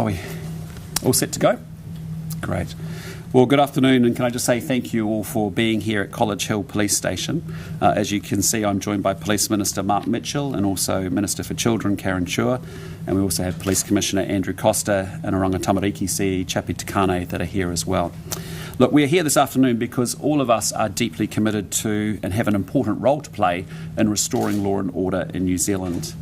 we all set to go? Great. Well, good afternoon, and can I just say thank you all for being here at College Hill Police Station. As you can see, I'm joined by Police Minister Mark Mitchell and also Minister for Children Karen Chua, and we also have Police Commissioner Andrew Costa and Oranga Tamariki CE Chapi Takane that are here as well. Look, we're here this afternoon because all of us are deeply committed to and have an important role to play in restoring law and order in New Zealand.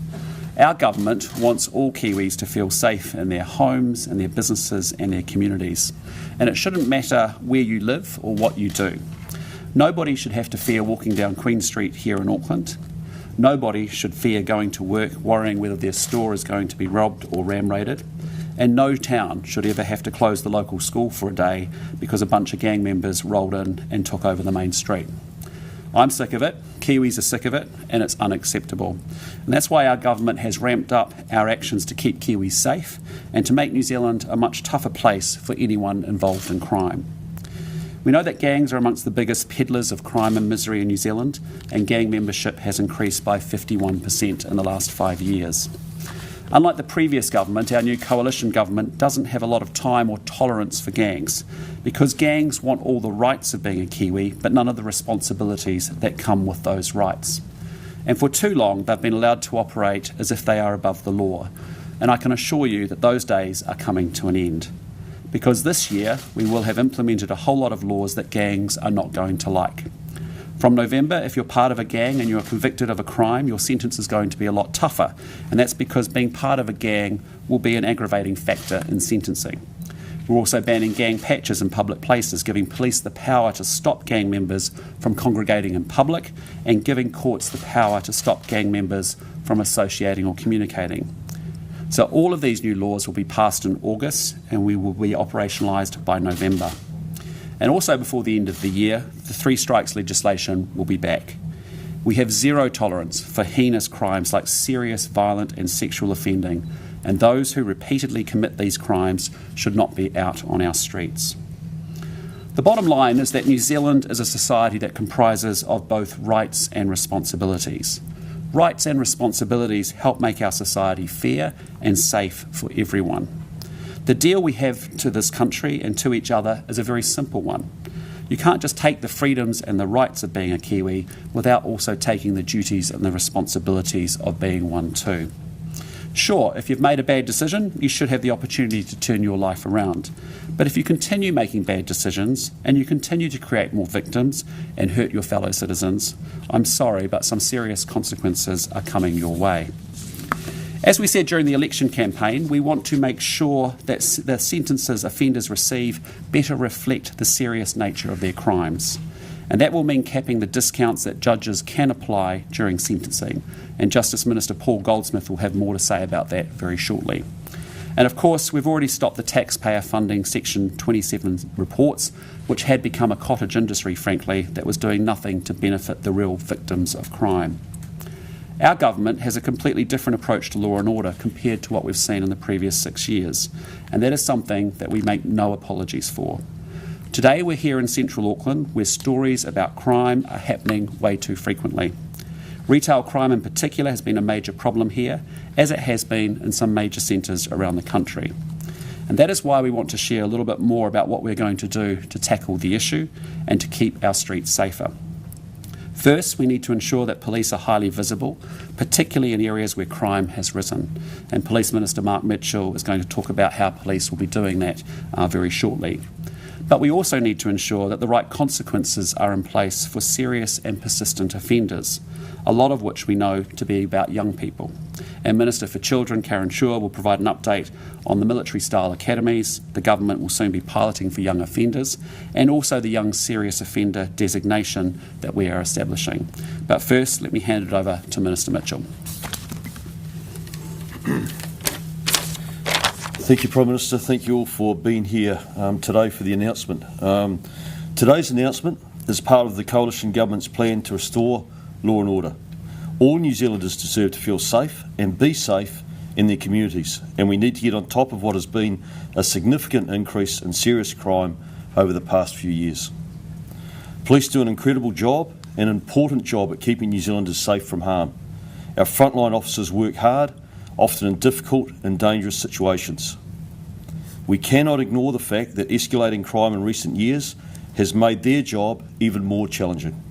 Our government wants all Kiwis to feel safe in their homes, in their businesses and their communities. And it shouldn't matter where you live or what you do. Nobody should have to fear walking down Queen Street here in Auckland. Nobody should fear going to work worrying whether their store is going to be robbed or ram raided. And no town should ever have to close the local school for a day because a bunch of gang members rolled in and took over the main street. I'm sick of it, Kiwis are sick of it, and it's unacceptable. And that's why our government has ramped up our actions to keep Kiwis safe and to make New Zealand a much tougher place for anyone involved in crime. We know that gangs are amongst the biggest peddlers of crime and misery in New Zealand, and gang membership has increased by 51% in the last 5 years. Unlike the previous government, our new coalition government doesn't have a lot of time or tolerance for gangs, because gangs want all the rights of being a Kiwi, but none of the responsibilities that come with those rights. And for too long, they've been allowed to operate as if they are above the law. And I can assure you that those days are coming to an end. Because this year, we will have implemented a whole lot of laws that gangs are not going to like. From November, if you're part of a gang and you're convicted of a crime, your sentence is going to be a lot tougher. And that's because being part of a gang will be an aggravating factor in sentencing. We're also banning gang patches in public places, giving police the power to stop gang members from congregating in public and giving courts the power to stop gang members from associating or communicating. So all of these new laws will be passed in August and we will be operationalised by November. And also before the end of the year, the 3 strikes legislation will be back. We have zero tolerance for heinous crimes like serious violent and sexual offending, and those who repeatedly commit these crimes should not be out on our streets. The bottom line is that New Zealand is a society that comprises of both rights and responsibilities. Rights and responsibilities help make our society fair and safe for everyone. The deal we have to this country and to each other is a very simple one. You can't just take the freedoms and the rights of being a Kiwi without also taking the duties and the responsibilities of being one too. Sure, if you've made a bad decision, you should have the opportunity to turn your life around. But if you continue making bad decisions and you continue to create more victims and hurt your fellow citizens, I'm sorry, but some serious consequences are coming your way. As we said during the election campaign, we want to make sure that the sentences offenders receive better reflect the serious nature of their crimes. And that will mean capping the discounts that judges can apply during sentencing. And Justice Minister Paul Goldsmith will have more to say about that very shortly. And of course, we've already stopped the taxpayer funding Section 27 reports, which had become a cottage industry, frankly, that was doing nothing to benefit the real victims of crime. Our government has a completely different approach to law and order compared to what we've seen in the previous 6 years, and that is something that we make no apologies for. Today we're here in central Auckland where stories about crime are happening way too frequently. Retail crime in particular has been a major problem here, as it has been in some major centres around the country. And that is why we want to share a little bit more about what we're going to do to tackle the issue and to keep our streets safer. First, we need to ensure that police are highly visible, particularly in areas where crime has risen. And Police Minister Mark Mitchell is going to talk about how police will be doing that very shortly. But we also need to ensure that the right consequences are in place for serious and persistent offenders, a lot of which we know to be about young people. And Minister for Children Karen Chua will provide an update on the military-style academies the government will soon be piloting for young offenders, and also the young serious offender designation that we are establishing. But first, let me hand it over to Minister Mitchell. Thank you, Prime Minister. Thank you all for being here today for the announcement. Today's announcement is part of the Coalition Government's plan to restore law and order. All New Zealanders deserve to feel safe and be safe in their communities, and we need to get on top of what has been a significant increase in serious crime over the past few years. Police do an incredible job, an important job at keeping New Zealanders safe from harm. Our frontline officers work hard, often in difficult and dangerous situations. We cannot ignore the fact that escalating crime in recent years has made their job even more challenging.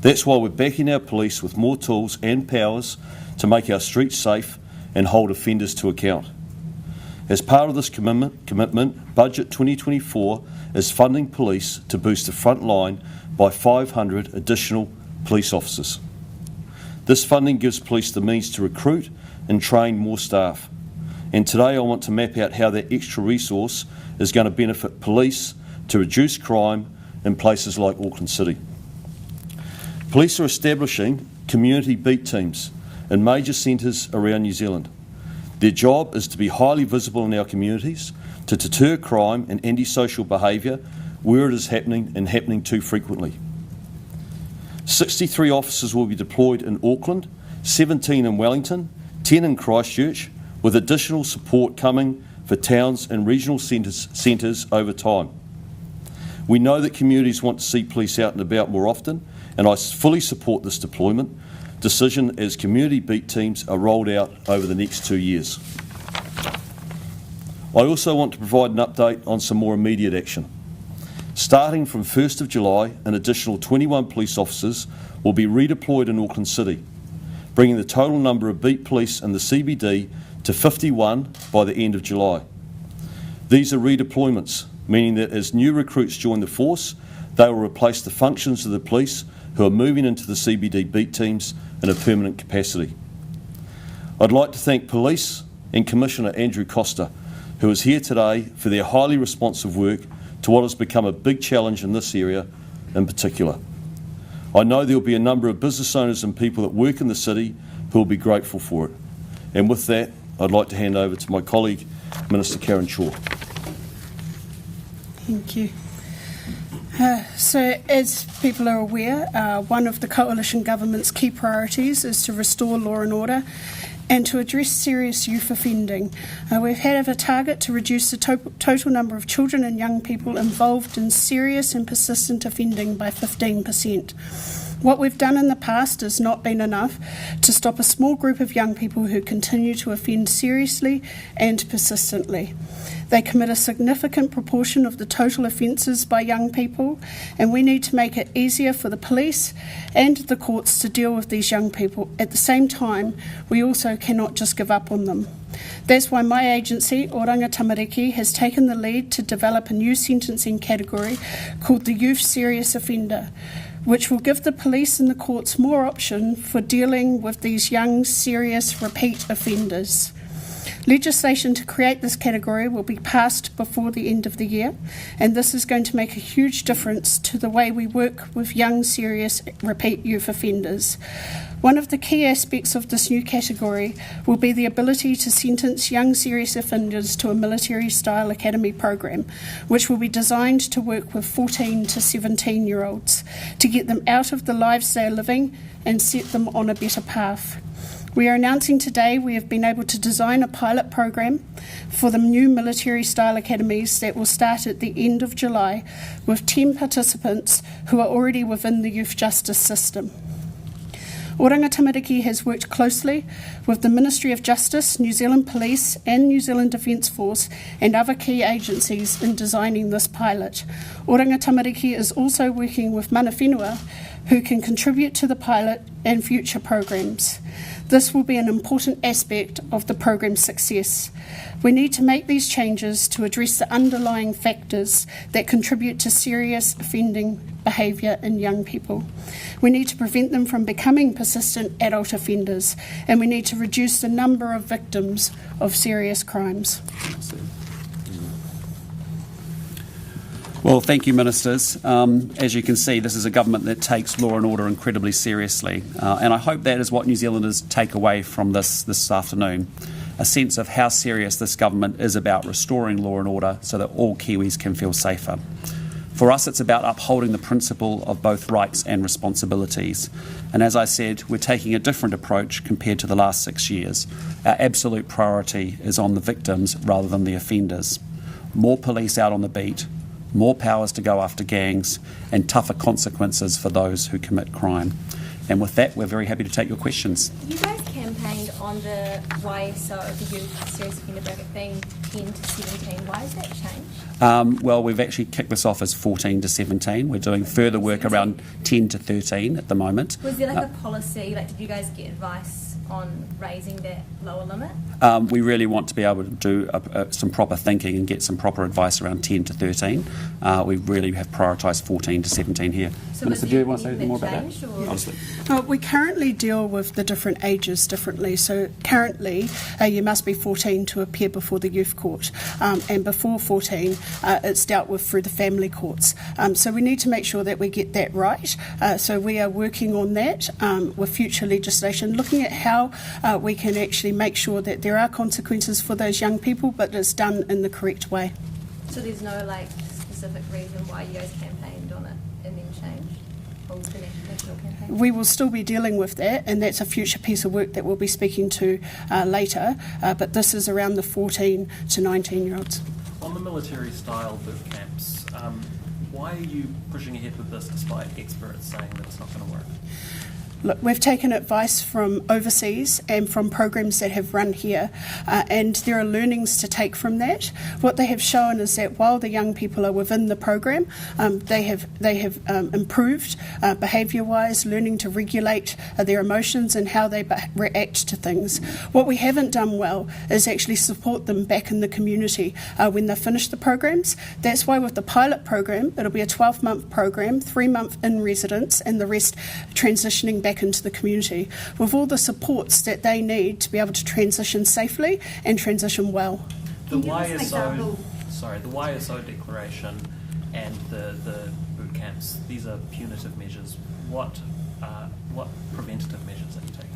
That's why we're backing our police with more tools and powers to make our streets safe and hold offenders to account. As part of this commitment, Budget 2024 is funding police to boost the front line by 500 additional police officers. This funding gives police the means to recruit and train more staff. And today I want to map out how that extra resource is going to benefit police to reduce crime in places like Auckland City. Police are establishing community beat teams in major centres around New Zealand. Their job is to be highly visible in our communities, to deter crime and antisocial behaviour where it is happening and happening too frequently. 63 officers will be deployed in Auckland, 17 in Wellington, 10 in Christchurch, with additional support coming for towns and regional centres over time. We know that communities want to see police out and about more often, and I fully support this deployment decision as community beat teams are rolled out over the next 2 years. I also want to provide an update on some more immediate action. Starting from 1st of July, an additional 21 police officers will be redeployed in Auckland City, bringing the total number of beat police in the CBD to 51 by the end of July. These are redeployments, meaning that as new recruits join the force, they will replace the functions of the police who are moving into the CBD beat teams in a permanent capacity. I'd like to thank Police and Commissioner Andrew Costa, who is here today, for their highly responsive work to what has become a big challenge in this area in particular. I know there will be a number of business owners and people that work in the city who will be grateful for it. And with that, I'd like to hand over to my colleague, Minister Karen Shaw. Thank you. So, as people are aware, one of the Coalition Government's key priorities is to restore law and order and to address serious youth offending. We've had a target to reduce the total number of children and young people involved in serious and persistent offending by 15%. What we've done in the past has not been enough to stop a small group of young people who continue to offend seriously and persistently. They commit a significant proportion of the total offences by young people, and we need to make it easier for the police and the courts to deal with these young people. At the same time, we also cannot just give up on them. That's why my agency, Oranga Tamariki, has taken the lead to develop a new sentencing category called the Youth Serious Offender, which will give the police and the courts more option for dealing with these young, serious, repeat offenders. Legislation to create this category will be passed before the end of the year, and this is going to make a huge difference to the way we work with young, serious, repeat youth offenders. One of the key aspects of this new category will be the ability to sentence young, serious offenders to a military-style academy program, which will be designed to work with 14 to 17-year-olds to get them out of the lives they are living and set them on a better path. We are announcing today we have been able to design a pilot program for the new military-style academies that will start at the end of July with 10 participants who are already within the youth justice system. Oranga Tamariki has worked closely with the Ministry of Justice, New Zealand Police and New Zealand Defence Force and other key agencies in designing this pilot. Oranga Tamariki is also working with mana whenua who can contribute to the pilot and future programs. This will be an important aspect of the program's success. We need to make these changes to address the underlying factors that contribute to serious offending behaviour in young people. We need to prevent them from becoming persistent adult offenders, and we need to reduce the number of victims of serious crimes. Well, thank you, Ministers. As you can see, this is a government that takes law and order incredibly seriously, and I hope that is what New Zealanders take away from this afternoon, a sense of how serious this government is about restoring law and order so that all Kiwis can feel safer. For us, it's about upholding the principle of both rights and responsibilities. And as I said, we're taking a different approach compared to the last 6 years. Our absolute priority is on the victims rather than the offenders. More police out on the beat, more powers to go after gangs, and tougher consequences for those who commit crime. And with that, we're very happy to take your questions. You guys campaigned on the YSO, the youth serious offender bracket, being 10 to 17. Why has that changed? Well, we've actually kicked this off as 14 to 17. We're doing further work around 10 to 13 at the moment. Was there like a policy, like did you guys get advice on raising that lower limit? We really want to be able to do some proper thinking and get some proper advice around 10 to 13. We really have prioritised 14 to 17 here. So Minister, do you want to say anything more about that? Obviously. We currently deal with the different ages differently. So currently, you must be 14 to appear before the youth court, and before 14, it's dealt with through the family courts. So we need to make sure that we get that right. So we are working on that with future legislation, looking at how we can actually make sure that there are consequences for those young people, but it's done in the correct way. So there's no like specific reason why you guys campaigned on it and then changed? Or was the national campaign? We will still be dealing with that, and that's a future piece of work that we'll be speaking to later, but this is around the 14 to 19-year-olds. On the military-style boot camps, why are you pushing ahead with this despite experts saying that it's not going to work? Look, we've taken advice from overseas and from programs that have run here, and there are learnings to take from that. What they have shown is that while the young people are within the program, they have improved behaviour-wise, learning to regulate their emotions and how they react to things. What we haven't done well is actually support them back in the community when they finish the programs. That's why with the pilot program, it'll be a 12-month program, 3-month in residence, and the rest transitioning back into the community with all the supports that they need to be able to transition safely and transition well. The YSO declaration and the boot camps, these are punitive measures. What preventative measures are you taking?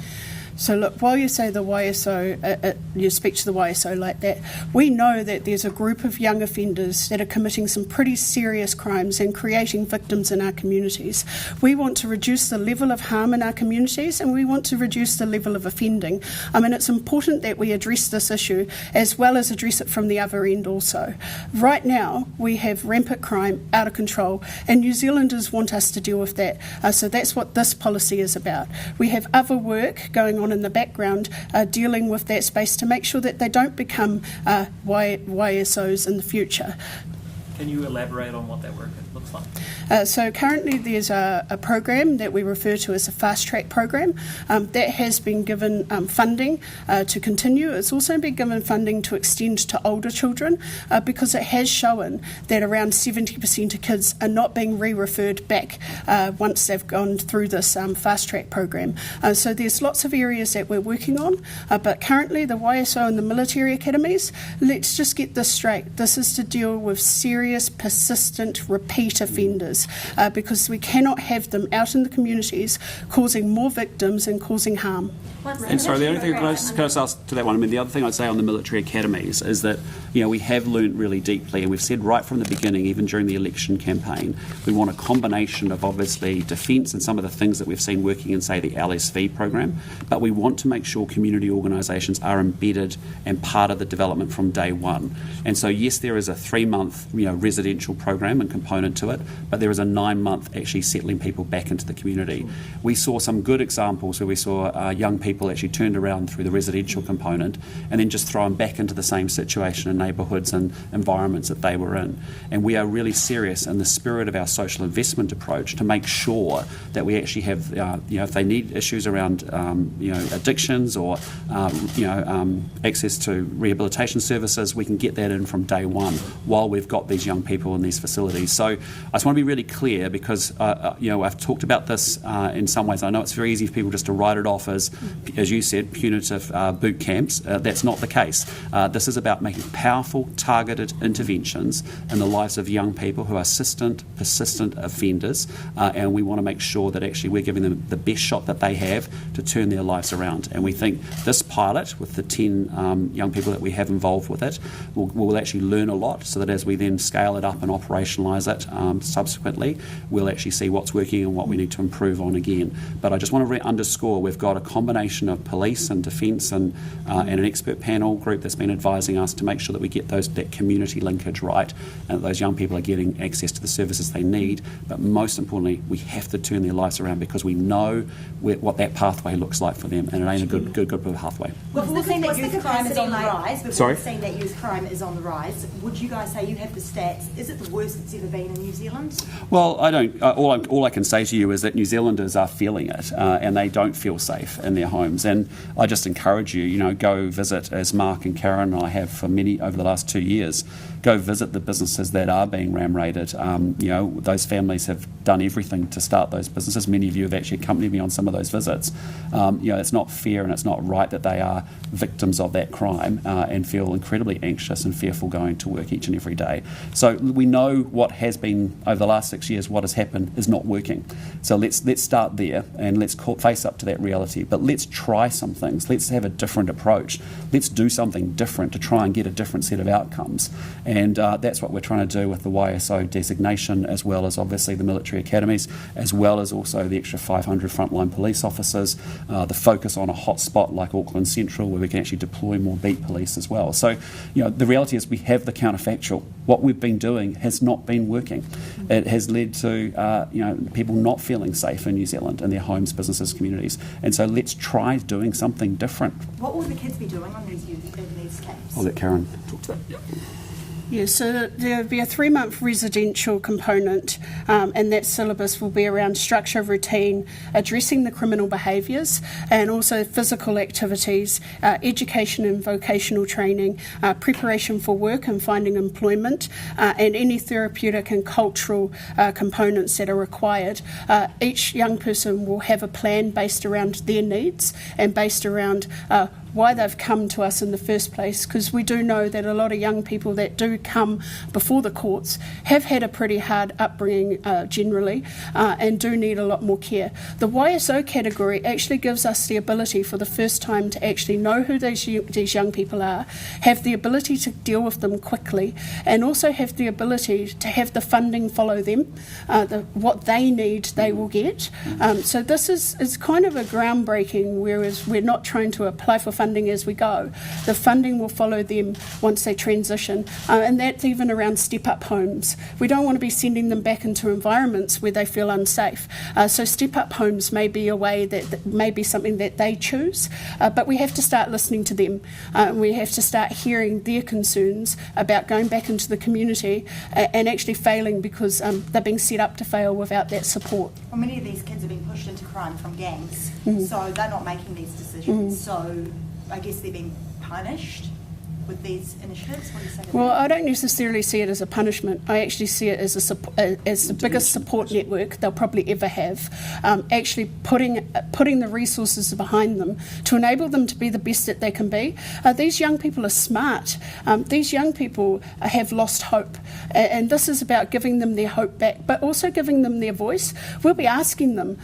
So look, while you say the YSO, you speak to the YSO like that, we know that there's a group of young offenders that are committing some pretty serious crimes and creating victims in our communities. We want to reduce the level of harm in our communities, and we want to reduce the level of offending. I mean, it's important that we address this issue as well as address it from the other end also. Right now, we have rampant crime out of control, and New Zealanders want us to deal with that. So that's what this policy is about. We have other work going on in the background dealing with that space to make sure that they don't become YSOs in the future. Can you elaborate on what that work looks like? So currently there's a program that we refer to as a fast track program that has been given funding to continue. It's also been given funding to extend to older children because it has shown that around 70% of kids are not being re-referred back once they've gone through this fast track program. So there's lots of areas that we're working on, but currently the YSO and the military academies, let's just get this straight. This is to deal with serious, persistent, repeat offenders because we cannot have them out in the communities causing more victims and causing harm. And sorry, the only thing, can I just ask to that one? I mean, the other thing I'd say on the military academies is that, you know, we have learnt really deeply, and we've said right from the beginning, even during the election campaign, we want a combination of obviously defence and some of the things that we've seen working in, say, the LSV program, but we want to make sure community organisations are embedded and part of the development from day one. And so, yes, there is a 3-month, residential program and component to it, but there is a 9-month actually settling people back into the community. We saw some good examples where we saw young people actually turned around through the residential component and then just thrown back into the same situation in neighbourhoods and environments that they were in. And we are really serious in the spirit of our social investment approach to make sure that we actually have, if they need issues around, addictions or, access to rehabilitation services, we can get that in from day one while we've got these young people in these facilities. So I just want to be really clear because, I've talked about this in some ways. I know it's very easy for people just to write it off as you said, punitive boot camps. That's not the case. This is about making powerful, targeted interventions in the lives of young people who are persistent offenders, and we want to make sure that actually we're giving them the best shot that they have to turn their lives around. And we think this pilot, with the 10 young people that we have involved with it, will actually learn a lot so that as we then scale it up and operationalise it subsequently, we'll actually see what's working and what we need to improve on again. But I just want to underscore we've got a combination of police and defence and an expert panel group that's been advising us to make sure that that we get that community linkage right, and that those young people are getting access to the services they need. But most importantly, we have to turn their lives around, because we know what that pathway looks like for them, and it ain't a good pathway. Well, we've seen that youth crime is on the rise. Sorry? We've seen that youth crime is on the rise. Would you guys say you have the stats? Is it the worst it's ever been in New Zealand? Well, I don't. All I can say to you is that New Zealanders are feeling it, and they don't feel safe in their homes. And I just encourage you, go visit, as Mark and Karen and I have for many over the last 2 years. Go visit the businesses that are being ram raided. Those families have done everything to start those businesses. Many of you have actually accompanied me on some of those visits. It's not fair and it's not right that they are victims of that crime and feel incredibly anxious and fearful going to work each and every day. So we know what has been over the last 6 years, what has happened is not working. So let's start there, and let's face up to that reality. But let's try some things. Let's have a different approach. Let's do something different to try and get a different set of outcomes. And that's what we're trying to do with the YSO designation, as well as obviously the military academies, as well as also the extra 500 frontline police officers, the focus on a hot spot like Auckland Central, where we can actually deploy more beat police as well. So, the reality is we have the counterfactual. What we've been doing has not been working. It has led to, people not feeling safe in New Zealand, in their homes, businesses, communities. And so let's try doing something different. What will the kids be doing on these camps? I'll let Karen talk to that. Yep. Yeah, so there'll be a 3-month residential component, and that syllabus will be around structure, routine, addressing the criminal behaviours, and also physical activities, education and vocational training, preparation for work and finding employment, and any therapeutic and cultural components that are required. Each young person will have a plan based around their needs and based around why they've come to us in the first place, because we do know that a lot of young people that do come before the courts have had a pretty hard upbringing generally, and do need a lot more care. The YSO category actually gives us the ability for the first time to actually know who these young people are, have the ability to deal with them quickly, and also have the ability to have the funding follow them. What they need, they will get. So this is kind of a groundbreaking, whereas we're not trying to apply for funding as we go. The funding will follow them once they transition, and that's even around step-up homes. We don't want to be sending them back into environments where they feel unsafe. So step-up homes may be a way that may be something that they choose, but we have to start listening to them. We have to start hearing their concerns about going back into the community and actually failing because they're being set up to fail without that support. Well, many of these kids are being pushed into crime from gangs, so they're not making these decisions. So I guess they're being punished with these initiatives. What do you say to Well, that? I don't necessarily see it as a punishment. I actually see it as as the biggest support network they'll probably ever have. Actually putting the resources behind them to enable them to be the best that they can be. These young people are smart. These young people have lost hope, and this is about giving them their hope back, but also giving them their voice. We'll be asking them,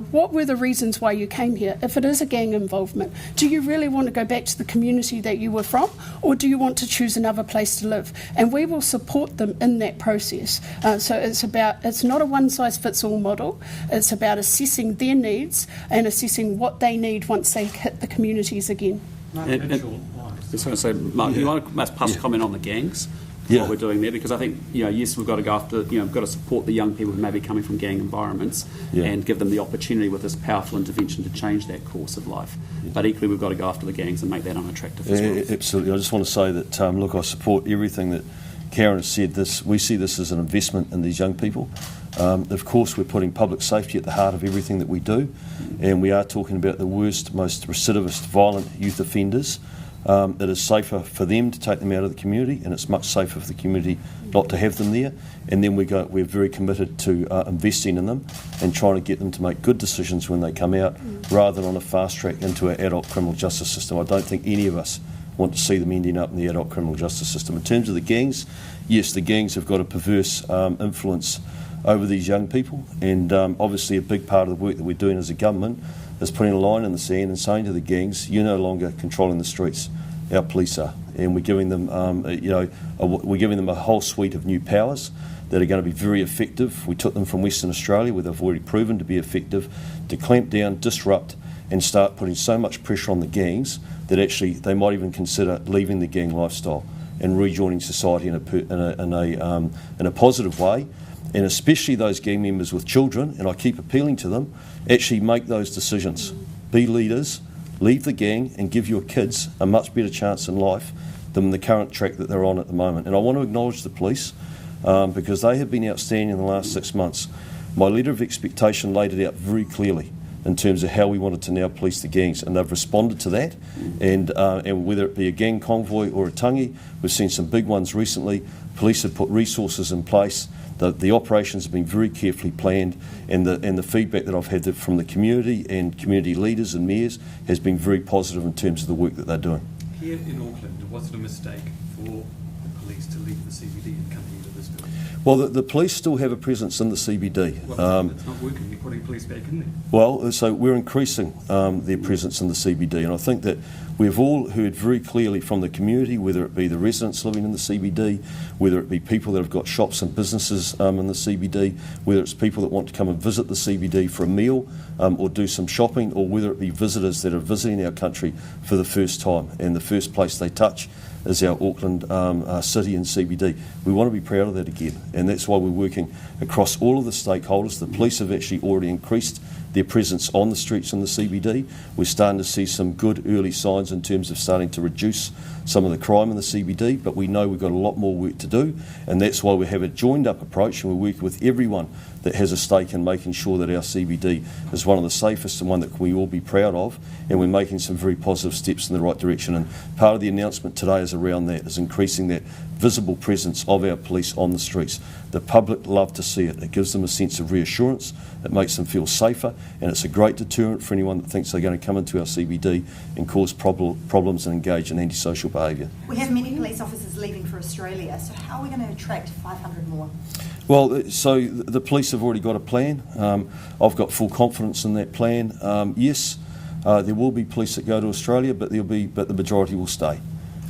what were the reasons why you came here? If it is a gang involvement, do you really want to go back to the community that you were from, or do you want to choose another place to live? And we will support them in that process. So it's not a one-size-fits-all model. It's about assessing their needs and assessing what they need once they hit the communities again. I was going to say, Mark, you want to pass a comment on the gangs? Yeah. What we're doing there, because I think yes, we've got to go after we've got to support the young people who may be coming from gang environments and give them the opportunity with this powerful intervention to change that course of life. But equally, we've got to go after the gangs and make that unattractive as well. Absolutely. I just want to say that look, I support everything that Karen has said. We see this as an investment in these young people. Of course, we're putting public safety at the heart of everything that we do, and we are talking about the worst, most recidivist, violent youth offenders. It is safer for them to take them out of the community, and it's much safer for the community not to have them there. And then we're very committed to investing in them and trying to get them to make good decisions when they come out, rather than on a fast track into our adult criminal justice system. I don't think any of us want to see them ending up in the adult criminal justice system. In terms of the gangs, yes, the gangs have got a perverse influence over these young people, and obviously a big part of the work that we're doing as a government is putting a line in the sand and saying to the gangs, you're no longer controlling the streets, our police are, and we're giving them a whole suite of new powers that are going to be very effective. We took them from Western Australia, where they've already proven to be effective, to clamp down, disrupt, and start putting so much pressure on the gangs that actually they might even consider leaving the gang lifestyle. and rejoining society in a positive way. And especially those gang members with children, and I keep appealing to them, actually make those decisions. Be leaders, leave the gang, and give your kids a much better chance in life than the current track that they're on at the moment. And I want to acknowledge the police because they have been outstanding in the last 6 months. My letter of expectation laid it out very clearly in terms of how we wanted to now police the gangs, and they've responded to that. And whether it be a gang convoy or a tangi, we've seen some big ones recently. Police have put resources in place. The operations have been very carefully planned, and the feedback that I've had from the community and community leaders and mayors has been very positive in terms of the work that they're doing. Here in Auckland, was it a mistake for the police to leave the CBD and come into this building? Well, the police still have a presence in the CBD. Well, it's not working. You're putting police back in there. Well, so we're increasing their presence in the CBD, and I think that we've all heard very clearly from the community, whether it be the residents living in the CBD, whether it be people that have got shops and businesses in the CBD, whether it's people that want to come and visit the CBD for a meal or do some shopping, or whether it be visitors that are visiting our country for the first time, and the first place they touch is our Auckland city and CBD. We want to be proud of that again, and that's why we're working across all of the stakeholders. The police have actually already increased their presence on the streets in the CBD. We're starting to see some good early signs in terms of starting to reduce some of the crime in the CBD, but we know we've got a lot more work to do, and that's why we have a joined up approach, and we're working with everyone that has a stake in making sure that our CBD is one of the safest and one that we all be proud of, and we're making some very positive steps in the right direction. And part of the announcement today is around that, is increasing that visible presence of our police on the streets. The public love to see it. It gives them a sense of reassurance, it makes them feel safer, and it's a great deterrent for anyone that thinks they're going to come into our CBD and cause problems and engage in antisocial behaviour. We have many police officers leaving for Australia, so how are we going to attract 500 more? Well, so the police have already got a plan. I've got full confidence in that plan. Yes, there will be police that go to Australia, but the majority will stay.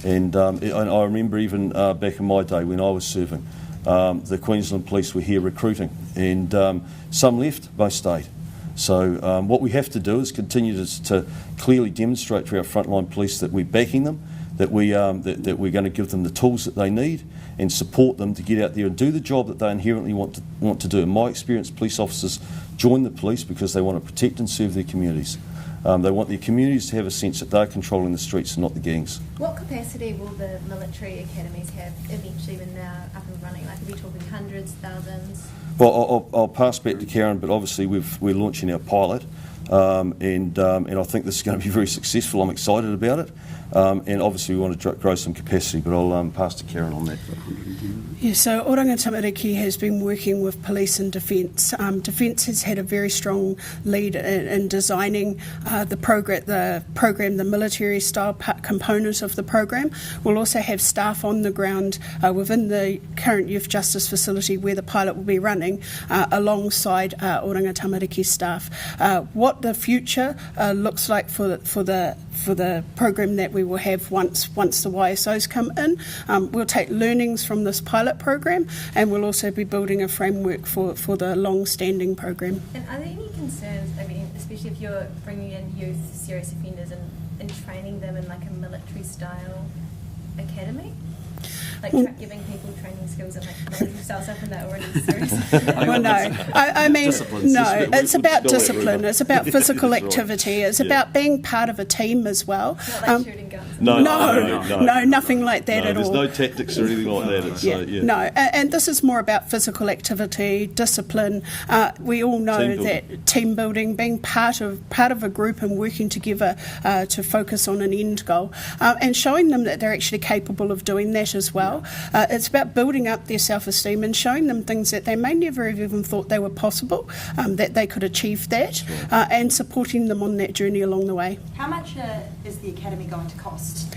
And I remember even back in my day when I was serving, the Queensland Police were here recruiting, and some left, most stayed. So what we have to do is continue to clearly demonstrate to our frontline police that we're backing them, that we're going to give them the tools that they need, and support them to get out there and do the job that they inherently want to do. In my experience, police officers join the police because they want to protect and serve their communities. They want their communities to have a sense that they're controlling the streets and not the gangs. What capacity will the military academies have eventually when they're up and running? Like, are we talking hundreds, thousands? Well, I'll pass back to Karen, but obviously we're launching our pilot, and I think this is going to be very successful. I'm excited about it, and obviously we want to grow some capacity, but I'll pass to Karen on that. Yeah, so Oranga Tamariki has been working with police and defence. Defence has had a very strong lead in designing the program, the military style component of the program. We'll also have staff on the ground within the current youth justice facility where the pilot will be running alongside Oranga Tamariki staff. What the future looks like for the program that we will have once the YSOs come in, we'll take learnings from this pilot program, and we'll also be building a framework for the long-standing program. And are there any concerns, I mean, especially if you're bringing in youth serious offenders and training them in like a military style academy? Like giving people training skills and like military style stuff when they're already serious? Well, no. I mean, no, it's about discipline. It's about physical activity. It's about being part of a team as well. Not like shooting guns. No, nothing like that at all. There's no tactics or anything like that. It's, No, and this is more about physical activity, discipline. We all know that team building, being part of a group and working together to focus on an end goal, and showing them that they're actually capable of doing that as well. It's about building up their self-esteem and showing them things that they may never have even thought they were possible, that they could achieve that, and supporting them on that journey along the way. How much is the academy going to cost?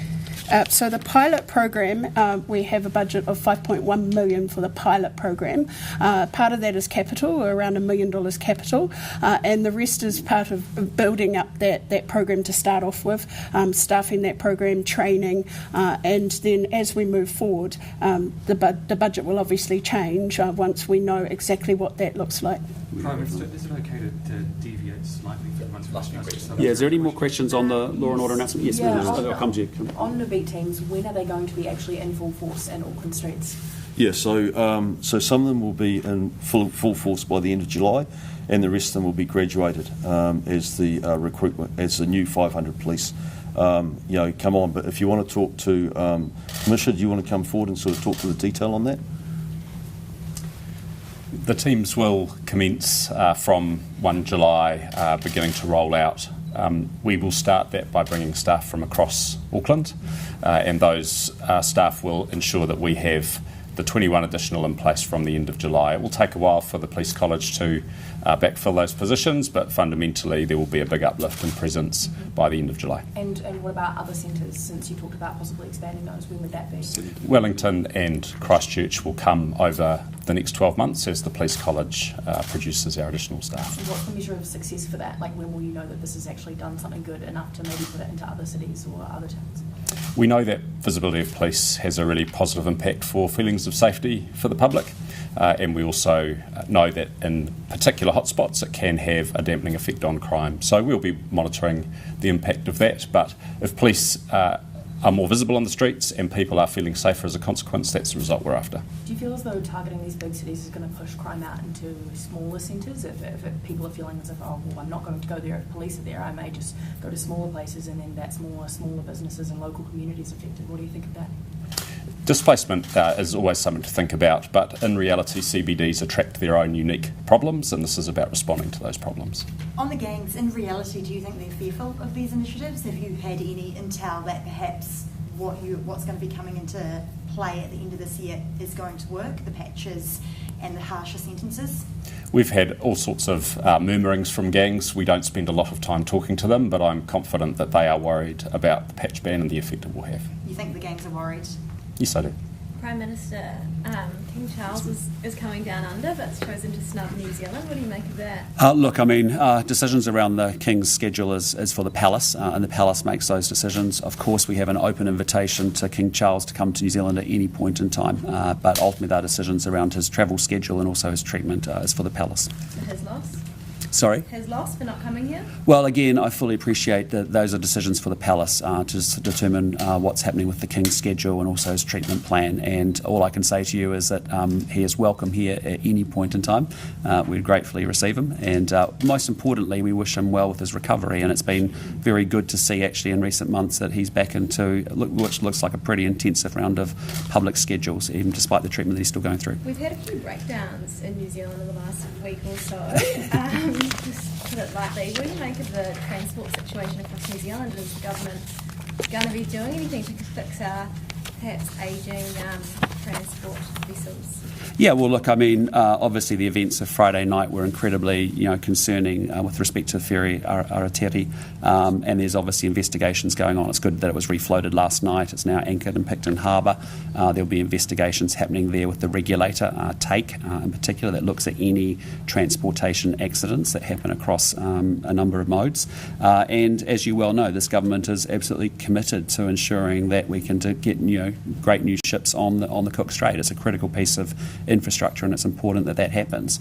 So the pilot program, we have a budget of $5.1 million for the pilot program. Part of that is capital, around $1 million capital, and the rest is part of building up that program to start off with, staffing that program, training, and then as we move forward, the budget will obviously change once we know exactly what that looks like. Prime Minister, is it okay to deviate slightly from once we discuss? Yeah, is there any more questions on the law and order announcement? Yes, Yeah, I'll come to you. On the fleet teams, when are they going to be actually in full force in Auckland streets? Yeah, so some of them will be in full force by the end of July, and the rest of them will be graduated as the recruitment, as the new 500 police come on. But if you want to talk to Commissioner, do you want to come forward and sort of talk to the detail on that? The teams will commence from 1 July, beginning to roll out. We will start that by bringing staff from across Auckland, and those staff will ensure that we have the 21 additional in place from the end of July. It will take a while for the Police College to backfill those positions, but fundamentally there will be a big uplift in presence by the end of July. And what about other centres, since you talked about possibly expanding those, when would that be? Wellington and Christchurch will come over the next 12 months as the Police College produces our additional staff. And what's the measure of success for that? Like, when will you know that this has actually done something good enough to maybe put it into other cities or other towns? We know that visibility of police has a really positive impact for feelings of safety for the public, and we also know that in particular hotspots it can have a dampening effect on crime. So we'll be monitoring the impact of that, but if police are more visible on the streets and people are feeling safer as a consequence, that's the result we're after. Do you feel as though targeting these big cities is going to push crime out into smaller centres? If people are feeling as if, oh, well, I'm not going to go there if police are there, I may just go to smaller places, and then that's smaller businesses and local communities affected. What do you think of that? Displacement is always something to think about, but in reality CBDs attract their own unique problems, and this is about responding to those problems. On the gangs, in reality, do you think they're fearful of these initiatives? Have you had any intel that perhaps what's going to be coming into play at the end of this year is going to work, the patches and the harsher sentences? We've had all sorts of murmurings from gangs. We don't spend a lot of time talking to them, but I'm confident that they are worried about the patch ban and the effect it will have. You think the gangs are worried? Yes, I do. Prime Minister, King Charles is coming down under, but has chosen to snub New Zealand. What do you make of that? Look, I mean, decisions around the King's schedule is for the Palace, and the Palace makes those decisions. Of course, we have an open invitation to King Charles to come to New Zealand at any point in time, but ultimately our decisions around his travel schedule and also his treatment is for the Palace. His loss? Sorry? His loss for not coming here? Well, again, I fully appreciate that those are decisions for the Palace to determine what's happening with the King's schedule and also his treatment plan. And all I can say to you is that he is welcome here at any point in time. We'd gratefully receive him. And most importantly, we wish him well with his recovery. And it's been very good to see actually in recent months that he's back into which looks like a pretty intensive round of public schedules, even despite the treatment that he's still going through. We've had a few breakdowns in New Zealand in the last week or so. Just put it lightly, what do you make of the transport situation across New Zealand? Is the government going to be doing anything to fix our perhaps ageing transport vessels? Yeah, well, look, I mean, obviously the events of Friday night were incredibly, concerning with respect to ferry Aratiri, and there's obviously investigations going on. It's good that it was refloated last night. It's now anchored in Picton Harbour. There'll be investigations happening there with the regulator, TAKE, in particular, that looks at any transportation accidents that happen across a number of modes. And as you well know, this government is absolutely committed to ensuring that we can get, great new ships on the Cook Strait. It's a critical piece of infrastructure, and it's important that happens.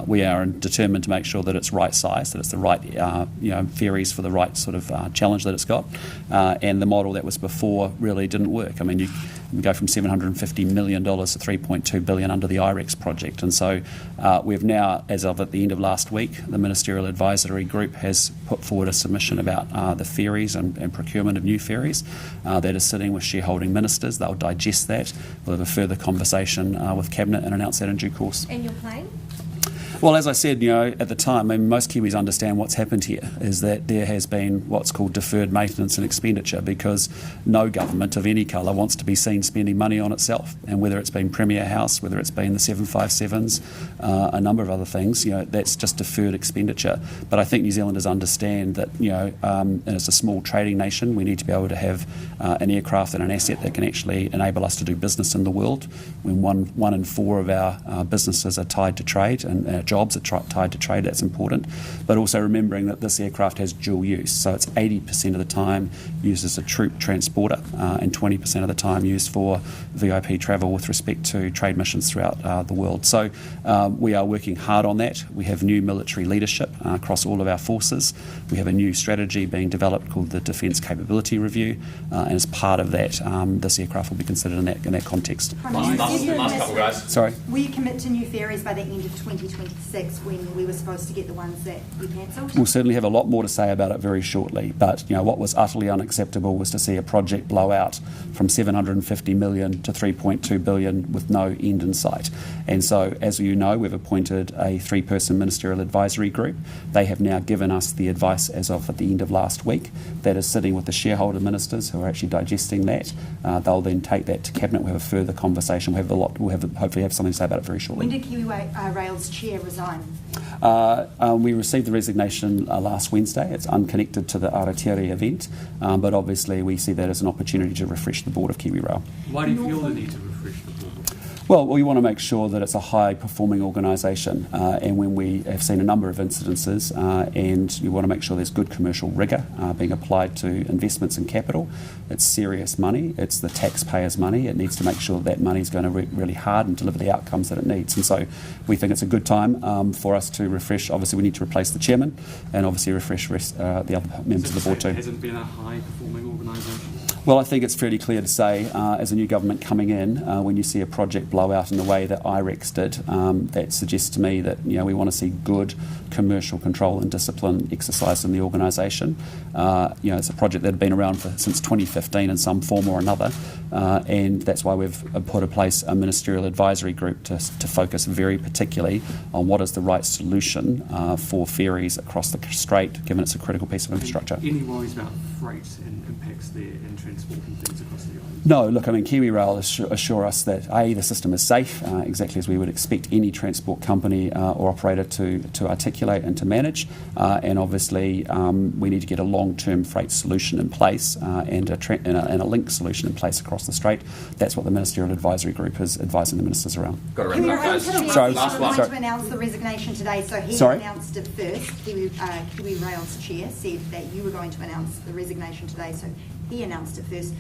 We are determined to make sure that it's right size, that it's the right ferries for the right sort of challenge that it's got, and the model that was before really didn't work. I mean, you go from $750 million to $3.2 billion under the IREX project, and so we've now, as of at the end of last week, the Ministerial Advisory Group has put forward a submission about the ferries and procurement of new ferries. That is sitting with shareholding ministers. They'll digest that. We'll have a further conversation with Cabinet and announce that in due course. And your plane? Well, as I said, at the time, I mean, most Kiwis understand what's happened here is that there has been what's called deferred maintenance and expenditure because no government of any colour wants to be seen spending money on itself. And whether it's been Premier House, whether it's been the 757s, a number of other things, that's just deferred expenditure. But I think New Zealanders understand that, and as a small trading nation, we need to be able to have an aircraft and an asset that can actually enable us to do business in the world. When one in four of our businesses are tied to trade and our jobs are tied to trade, that's important. But also remembering that this aircraft has dual use, so it's 80% of the time used as a troop transporter and 20% of the time used for VIP travel with respect to trade missions throughout the world. So we are working hard on that. We have new military leadership across all of our forces. We have a new strategy being developed called the Defence Capability Review, and as part of that, this aircraft will be considered in that context. Last couple, guys. Sorry. Will you commit to new ferries by the end of 2026 when we were supposed to get the ones that you cancelled? We'll certainly have a lot more to say about it very shortly, but what was utterly unacceptable was to see a project blow out from 750 million to 3.2 billion with no end in sight. And so, as you know, we've appointed a 3-person ministerial advisory group. They have now given us the advice as of at the end of last week. That is sitting with the shareholder ministers who are actually digesting that. They'll then take that to Cabinet. We'll have a further conversation. We'll hopefully have something to say about it very shortly. When did Kiwi Rail's chair resign? We received the resignation last Wednesday. It's unconnected to the Aotearoa event, but obviously we see that as an opportunity to refresh the board of Kiwi Rail. Why do you feel the need to refresh the board? Well, we want to make sure that it's a high-performing organisation, and when we have seen a number of incidences, and you want to make sure there's good commercial rigour being applied to investments in capital. It's serious money. It's the taxpayers' money. It needs to make sure that money is going to really hard and deliver the outcomes that it needs. And so we think it's a good time for us to refresh. Obviously, we need to replace the chairman and obviously refresh the other members of the board too. Has it been a high-performing organisation? Well, I think it's fairly clear to say, as a new government coming in, when you see a project blow out in the way that IREX did, that suggests to me that we want to see good commercial control and discipline exercised in the organisation. It's a project that had been around since 2015 in some form or another, and that's why we've put in place a ministerial advisory group to focus very particularly on what is the right solution for ferries across the strait, given it's a critical piece of infrastructure. Any worries about freight and impacts there in transporting things across the island? No, look, Kiwi Rail assure us that the system is safe, exactly as we would expect any transport company or operator to articulate and to manage. And obviously, we need to get a long-term freight solution in place and a link solution in place across the strait. That's what the Ministerial Advisory Group is advising the ministers around. Got to wrap it up, guys. Sorry, last one. To announce the resignation today, so he announced it first. Kiwi Rail's chair said that you were going to announce the resignation today, so he announced it first.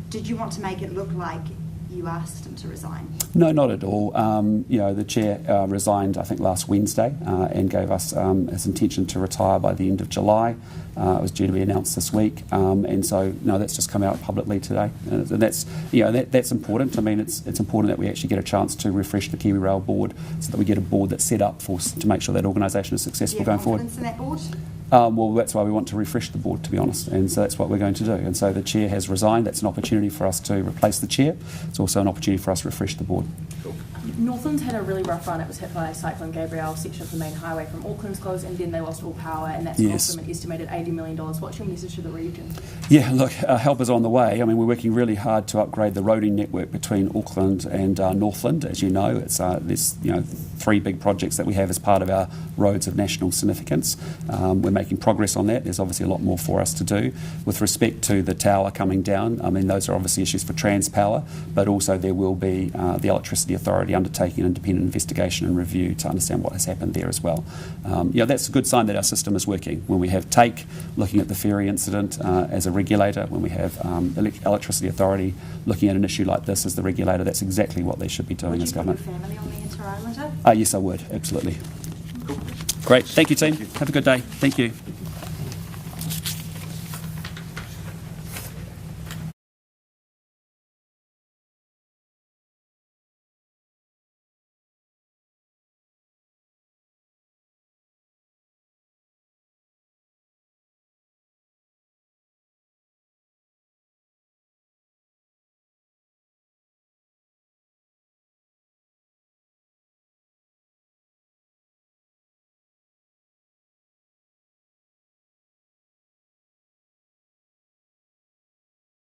Did you want to make it look like you asked him to resign? No, not at all. The chair resigned, I think, last Wednesday and gave us his intention to retire by the end of July. It was due to be announced this week, and so that's just come out publicly today. And that's that's important. I mean, it's important that we actually get a chance to refresh the Kiwi Rail board so that we get a board that's set up to make sure that organisation is successful going forward. Do you have confidence in that board? Well, that's why we want to refresh the board, to be honest, and so that's what we're going to do. And so the chair has resigned. That's an opportunity for us to replace the chair. It's also an opportunity for us to refresh the board. Cool. Northland's had a really rough run. It was hit by Cyclone Gabrielle. Section of the main highway from Auckland's closed, and then they lost all power, and that's cost them an estimated $80 million. What's your message to the region? Yeah, look, help is on the way. I mean, we're working really hard to upgrade the roading network between Auckland and Northland. As you know, it's there's 3 big projects that we have as part of our roads of national significance. We're making progress on that. There's obviously a lot more for us to do. With respect to the tower coming down, I mean, those are obviously issues for Transpower, but also there will be the Electricity Authority undertaking an independent investigation and review to understand what has happened there as well. That's a good sign that our system is working. When we have TAKE looking at the ferry incident as a regulator, when we have Electricity Authority looking at an issue like this as the regulator, that's exactly what they should be doing as government. Would you put your family on the Inter-Islander? Yes, I would, absolutely. Great. Thank you, team. Have a good day. Thank you.